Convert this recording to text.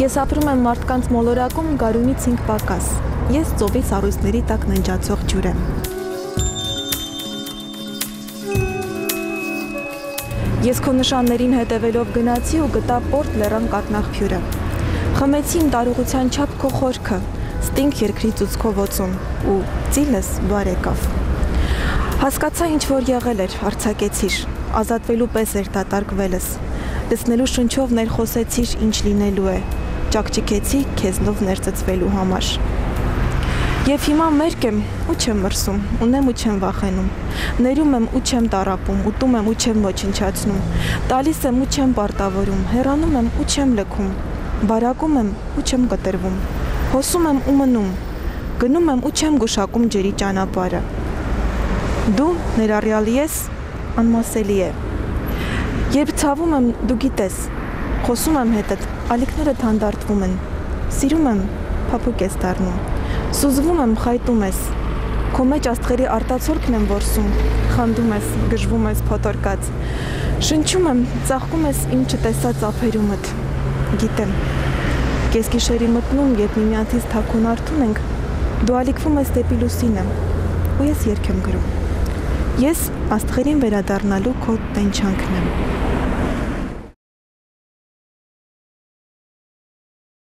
Ես ապրում եմ մարդկանց մոլորակում գարունից 5 պակաս։ Ես ծովի սառույցների տակ ննջացող ջուր եմ։ Ես քո նշաններին հետևելով գնացի ու գտա Պորտ Լեռան կաթնաղբյուրը։ Խմեցի իմ տարողության չափ քո խորքը, ստինգ երկրի ծուցկով օծում ու ծիլս բարեկավ։ Հասկացա ինչ որ եղել էր, արձակեցիր, ազատվելու պես էր դատարկվելս, լսնելու շնչով ներխոսեցիր ինչ լինելու է, ճակճկեցի քեզնով ներծծվելու համար։ Եվ հիմա մերկ եմ ու չեմ մրսում, ունեմ ու չեմ վախենում, ներում եմ ու չեմ տառապում, ուտում եմ ու չեմ ոչնչացնում, տալիս եմ ու չեմ պարտավորում, հեռանում եմ ու չեմ լքում, բարակում եմ ու չեմ կտրվում, հոսում եմ ու մնում, գնում եմ ու չեմ գուշակում ջրի ճանապարհը։ Դու ներառյալի ես, անմասելի է։ Երբ ցավում եմ, դու գիտես, խոսում եմ հետդ, ալիքներդ հանդարտվում են, սիրում եմ, փափուկ ես դառնում, սուզվում եմ, խայտում ես, քո մեջ աստղերի արտացոլքն եմ որսում, խանդում ես, գժվում ես փոթորկած, շնչում եմ, ծաղկում ես իմ չտեսած ափերումդ, գիտեմ, կեսգիշերի մտնում, երբ միմյանցից թաքուն արթուն ենք, դու ալիքվում ես դեպի լուսինը, ու ես երգ եմ գրում։ Ես աստղերին վերադառնալու քո տենչանքն եմ։